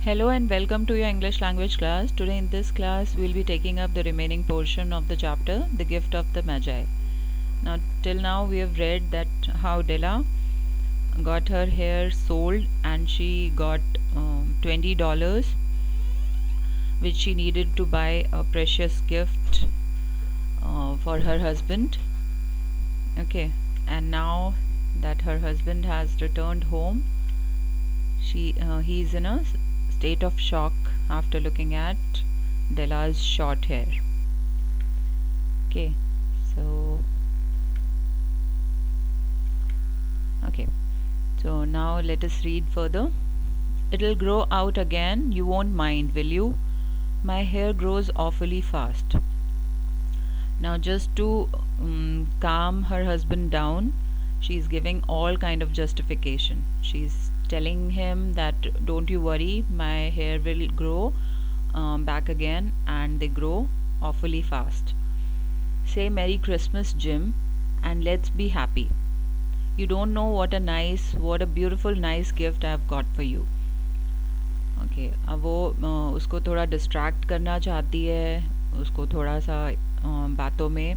Hello and welcome to your English language class. Today in this class we'll be taking up the remaining portion of the chapter, The Gift of the Magi. Till now we have read that how Della got her hair sold and she got $20 which she needed to buy a precious gift for her husband. Okay, and now that her husband has returned home, he's in a state of shock after looking at Della's short hair. Okay, so now let us read further. It'll grow out again, you won't mind, will you? My hair grows awfully fast. Now just to calm her husband down, she's giving all kind of justification. She's telling him that don't you worry, my hair will grow back again, and they grow awfully fast. Say Merry Christmas, Jim, and let's be happy. You don't know what a beautiful nice gift I've got for you. Okay, अब वो उसको थोड़ा distract करना चाहती है, उसको थोड़ा सा बातों में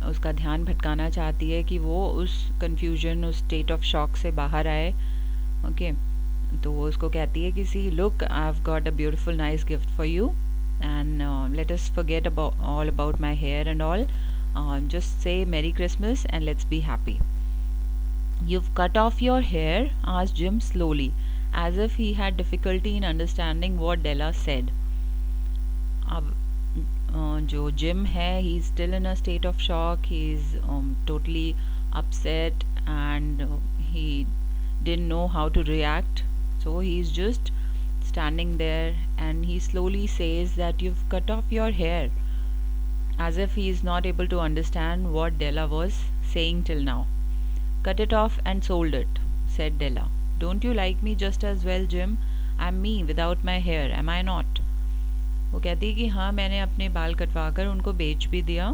उसका ध्यान भटकाना चाहती है कि वो उस कन्फ्यूजन, उस स्टेट ऑफ शॉक से बाहर आए. ओके, तो वो उसको कहती है कि see look, I have got a beautiful nice gift for you and let us forget all about my hair and all. Just say Merry Christmas and let's be happy. You've cut off your hair? Asked Jim slowly, as if he had difficulty in understanding what Della said. अब जो gym है, he is still in a state of shock. He is totally upset and he didn't know how to react. So he is just standing there and he slowly says that you've cut off your hair, as if he is not able to understand what Della was saying till now. Cut it off and sold it, said Della. Don't you like me just as well, Jim? I'm me without my hair, am I not? वो कहती है कि हाँ, मैंने अपने बाल कटवा कर उनको बेच भी दिया,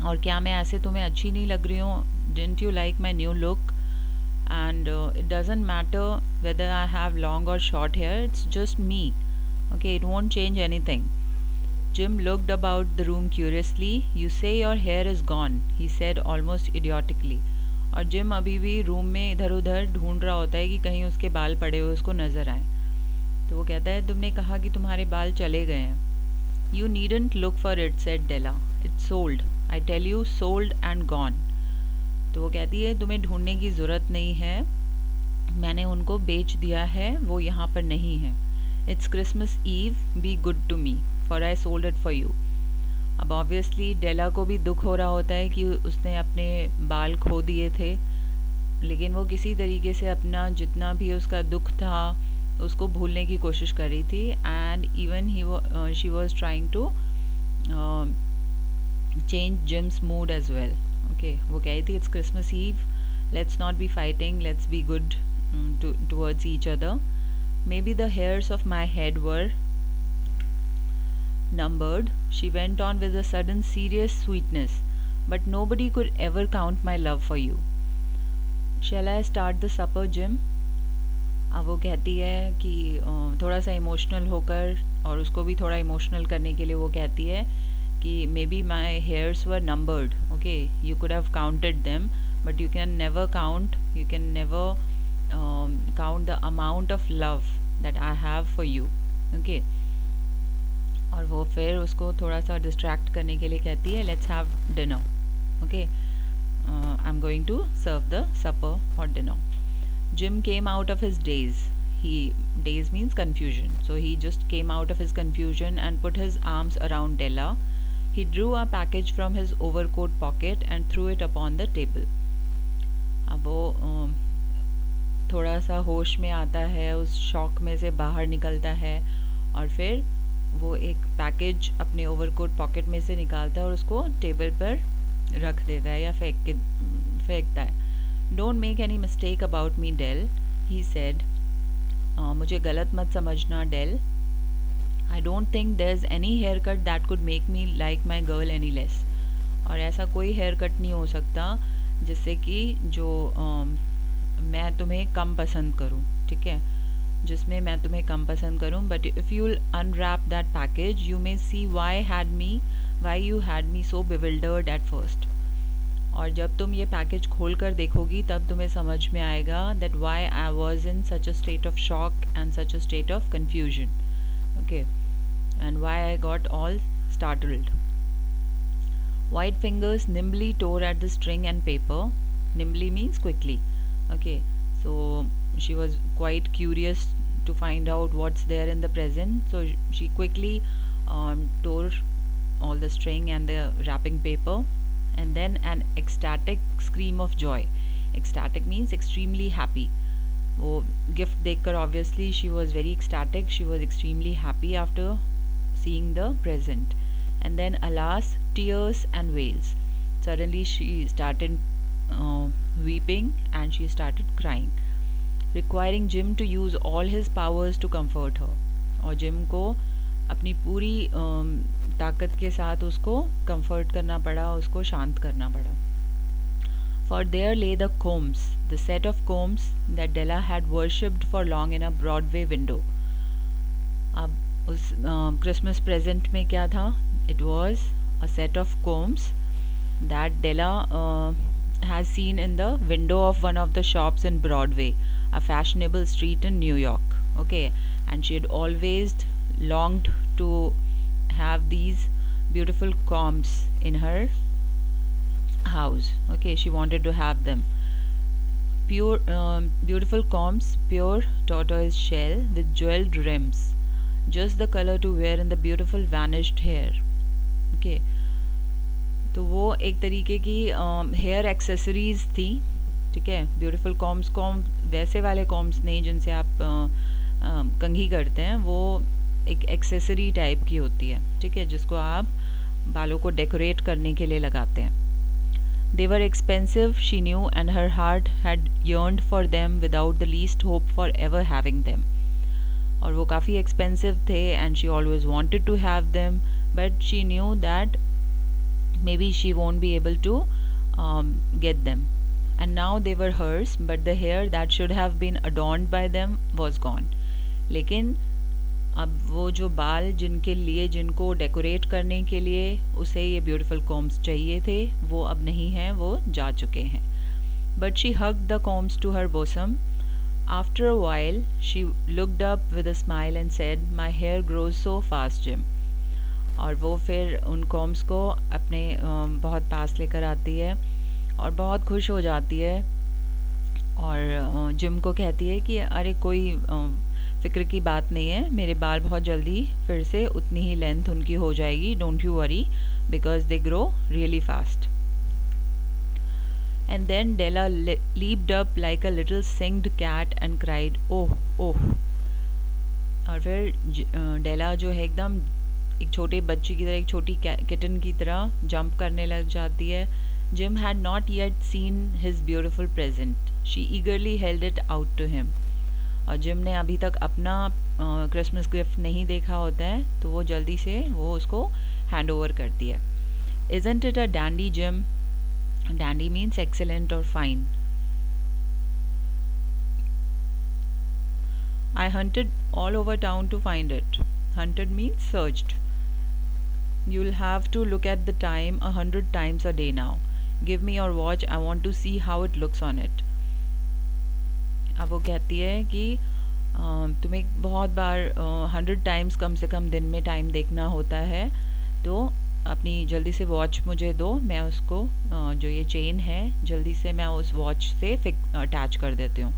और क्या मैं ऐसे तुम्हें अच्छी नहीं लग रही हूँ? Didn't you like my new look? And it doesn't matter whether I have long or short hair, it's just me. Okay, it won't change anything. Jim looked about the room curiously. You say your hair is gone, he said almost idiotically. और gym अभी भी room में इधर उधर ढूंढ रहा होता है कि कहीं उसके बाल पड़े हुए उसको नज़र आए. तो वो कहता है, तुमने कहा कि तुम्हारे बाल चले गए हैं. You needn't look for it, said Della. It's sold. I tell you, sold and gone. तो वो कहती है, तुम्हें ढूंढने की ज़रूरत नहीं है, मैंने उनको बेच दिया है, वो यहाँ पर नहीं है. It's Christmas Eve, be good to me, for I sold it for you. अब ऑब्वियसली डेला को भी दुख हो रहा होता है कि उसने अपने बाल खो दिए थे, लेकिन वो किसी तरीके से अपना जितना भी उसका दुख था उसको भूलने की कोशिश कर रही थी. And even she was trying to change Jim's mood as well. Okay, वो कह रही थी, it's Christmas Eve, let's not be fighting, let's be good towards each other. May be the hairs of my head were numbered, she went on with a sudden serious sweetness, but nobody could ever count my love for you. Shall I start the supper, Jim? अब वो कहती है कि थोड़ा सा emotional होकर, और उसको भी थोड़ा इमोशनल करने के लिए वो कहती है कि may be my hairs were numbered. Okay, you could have counted them, but you can never count the amount of love that I have for you. Okay, और वो फिर उसको थोड़ा सा डिस्ट्रैक्ट करने के लिए कहती है, let's have dinner. Okay, I am going to serve the supper for dinner. Jim came out of his daze means confusion, so he just came out of his confusion and put his arms around Della. He drew a package from his overcoat pocket and threw it upon the table. अब वो थोड़ा सा होश में आता है, उस shock में से बाहर निकलता है, और फिर वो एक पैकेज अपने ओवरकोट पॉकेट में से निकालता है और उसको टेबल पर रख देता है या फेंकता है. Don't make any mistake about me, Dell, he said. मुझे गलत मत समझना, Dell. I don't think there is any haircut that could make me like my girl any less. और ऐसा कोई हेयर कट नहीं हो सकता जिससे कि जो मैं तुम्हें कम पसंद करूँ. ठीक है, जिसमें मैं तुम्हें कम पसंद करूं, but if you unwrap that package you may see why you had me so bewildered at first. और जब तुम ये पैकेज खोल कर देखोगी तब तुम्हें समझ में आएगा that why I was in such a state of shock and such a state of confusion, okay, and why I got all startled. White fingers nimbly tore at the string and paper. Nimbly means quickly. Okay, so she was quite curious to find out what's there in the present. So she quickly tore all the string and the wrapping paper, and then an ecstatic scream of joy. Ecstatic means extremely happy. वो gift देखकर obviously she was very ecstatic. She was extremely happy after seeing the present. And then alas, tears and wails. Suddenly she started weeping and she started crying, requiring Jim to use all his powers to comfort her. और gym को अपनी पूरी ताकत के साथ उसको comfort करना पड़ा, उसको शांत करना पड़ा. For there lay the combs, the set of combs that Della had worshipped for long in a Broadway window. अब उस क्रिसमस प्रेजेंट में क्या था? It was a set of combs that Della has seen in the window of one of the shops in Broadway, a fashionable street in New York. Okay, and she had always longed to have these beautiful combs in her house. Okay, she wanted to have them. Beautiful combs, pure tortoise shell with jeweled rims, just the color to wear in the beautiful vanished hair. Okay, तो वो एक तरीके की hair accessories थी, ठीक है. Beautiful corms वैसे वाले कॉम्स नहीं जिनसे आप कंघी करते हैं, वो एक एक्सेसरी टाइप की होती है, ठीक है, जिसको आप बालों को डेकोरेट करने के लिए लगाते हैं. They were expensive she knew and her heart had yearned for them without the least hope for ever having them. और वो काफ़ी एक्सपेंसिव थे and she always wanted to have them, but she knew that maybe she won't be able to get them. And now they were hers, but the hair that should have been adorned by them was gone. लेकिन अब वो जो बाल जिनको decorate करने के लिए उसे ये ब्यूटीफुल combs चाहिए थे, वो अब नहीं हैं, वो जा चुके हैं. But she hugged the combs to her bosom. After a while, she looked up with a smile and said, "My hair grows so fast, Jim." और वो फिर उन कॉम्स को अपने बहुत पास लेकर आती है और बहुत खुश हो जाती है और जिम को कहती है कि अरे कोई फ़िक्र की बात नहीं है, मेरे बाल बहुत जल्दी फिर से उतनी ही लेंथ उनकी हो जाएगी, don't you worry, because they grow really fast. And then Della leaped up like a little singed cat and cried oh oh. और फिर डेला जो है एकदम एक छोटे बच्चे की तरह, एक छोटी किटन की तरह जंप करने लग जाती है. Jim had not yet seen his beautiful present. She eagerly held it out to him. और जिम ने अभी तक अपना क्रिसमस गिफ्ट नहीं देखा होता है, तो वो जल्दी से वो उसको हैंड ओवर करती है. Isn't it a dandy Jim? Dandy means excellent और fine. I hunted all over town to find it. Hunted means searched. You'll have to look at the time 100 times a day now. Give me your watch. I want to see how it looks on it. अब वो कहती है कि तुम्हें बहुत बार 100 times कम से कम दिन में टाइम देखना होता है, तो अपनी जल्दी से वॉच मुझे दो, मैं उसको जो ये चेन है जल्दी से मैं उस वॉच से अटैच कर देती हूँ.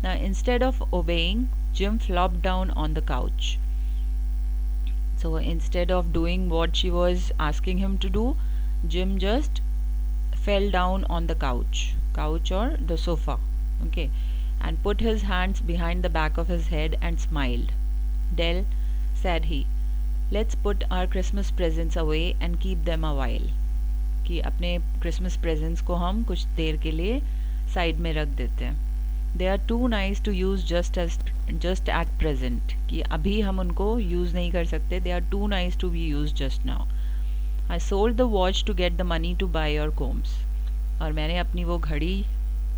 Now instead of obeying, Jim flopped down on the couch. So instead of doing what she was asking him to do, Jim just fell down on the couch or the sofa, okay, and put his hands behind the back of his head and smiled. "Dell," said he, "let's put our Christmas presents away and keep them a while." कि अपने Christmas presents को हम कुछ देर के लिए side में रख देते हैं. They are too nice to use just at present. कि अभी हम उनको यूज़ नहीं कर सकते. They are too nice to be used just now. I sold the watch to get the money to buy your combs. और मैंने अपनी वो घड़ी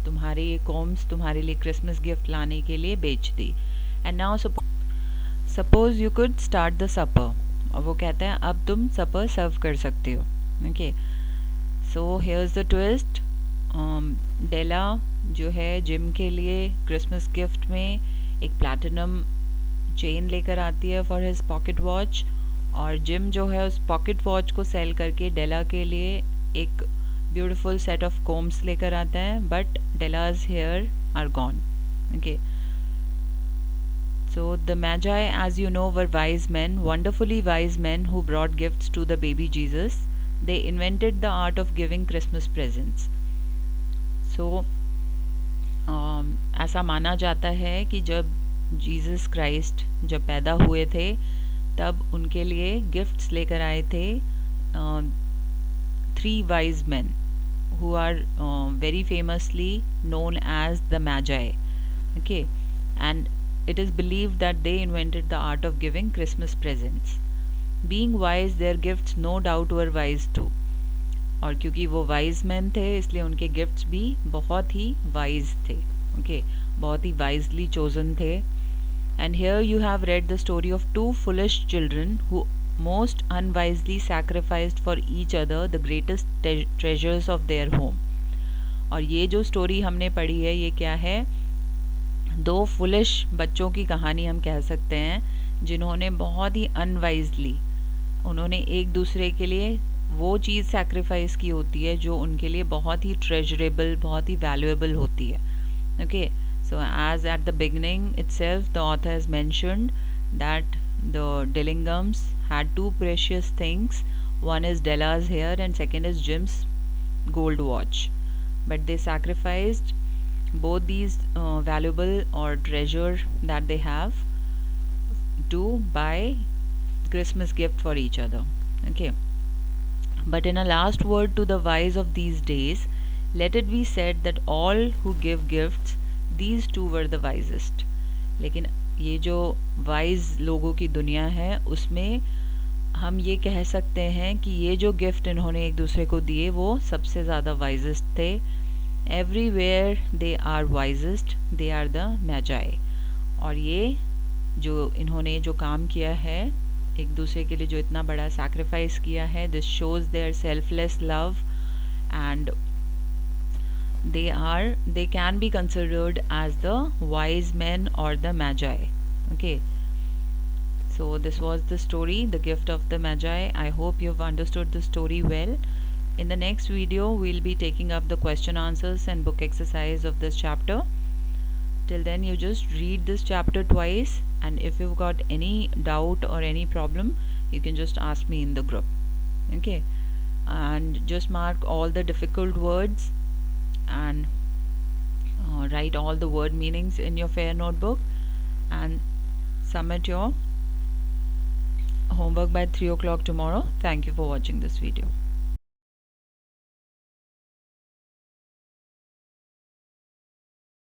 तुम्हारे ये combs तुम्हारे लिए क्रिसमस गिफ्ट लाने के लिए बेच दी. And now suppose you could start the supper, और वो कहते हैं अब तुम सपर सर्व कर सकते हो. Okay, so here's the twist. Della जो है जिम के लिए क्रिसमस गिफ्ट में एक प्लैटिनम चेन लेकर आती है फॉर हिज पॉकेट वॉच, और जिम जो है उस पॉकेट वॉच को सेल करके डेला के लिए एक ब्यूटीफुल सेट ऑफ कोम्स लेकर आता है, but Della's hair are gone. Okay, so the Magi, as you know, were wise men, wonderfully wise men who brought gifts to the baby Jesus. They invented the art of giving Christmas presents. So ऐसा माना जाता है कि जब Jesus Christ जब पैदा हुए थे तब उनके लिए गिफ्ट्स लेकर आए थे three wise man who are very famously known as the Magi. Okay, and it is believed that they invented the art of giving Christmas presents. Being wise, their gifts no doubt were wise too. और क्योंकि वो wise man थे इसलिए उनके gifts भी बहुत ही wise थे. Okay, बहुत ही वाइजली चोजन थे. And here you have read the story of two foolish children who most unwisely sacrificed for each other the greatest treasures of their home. और ये जो स्टोरी हमने पढ़ी है ये क्या है? दो फुलिश बच्चों की कहानी हम कह सकते हैं जिन्होंने बहुत ही अनवाइजली उन्होंने एक दूसरे के लिए वो चीज़ सैक्रिफाइस की होती है जो उनके लिए बहुत ही ट्रेजरेबल, बहुत ही वैल्यूएबल होती है. Okay, so as at the beginning itself the author has mentioned that the Dillinghams had two precious things. One is Della's hair and second is Jim's gold watch. But they sacrificed both these valuable or treasure that they have to buy Christmas gift for each other. Okay. But in a last word to the wise of these days, let it be said that all who give gifts, these two were the wisest. लेकिन ये जो wise लोगों की दुनिया है उसमें हम ये कह सकते हैं कि ये जो गिफ्ट इन्होंने एक दूसरे को दिए वो सबसे ज़्यादा वाइजेस्ट थे. Everywhere they are wisest, they are the Magi. और ये जो इन्होंने जो काम किया है एक दूसरे के लिए, जो इतना बड़ा सैक्रिफाइस किया है, this shows their selfless love and they can be considered as the wise men or the magi. Okay, so this was the story, the gift of the magi. I hope you've understood the story well. In the next video we'll be taking up the question answers and book exercise of this chapter. Till then you just read this chapter twice, and if you've got any doubt or any problem you can just ask me in the group. Okay, and just mark all the difficult words and write all the word meanings in your fair notebook and submit your homework by 3 o'clock tomorrow. Thank you for watching this video.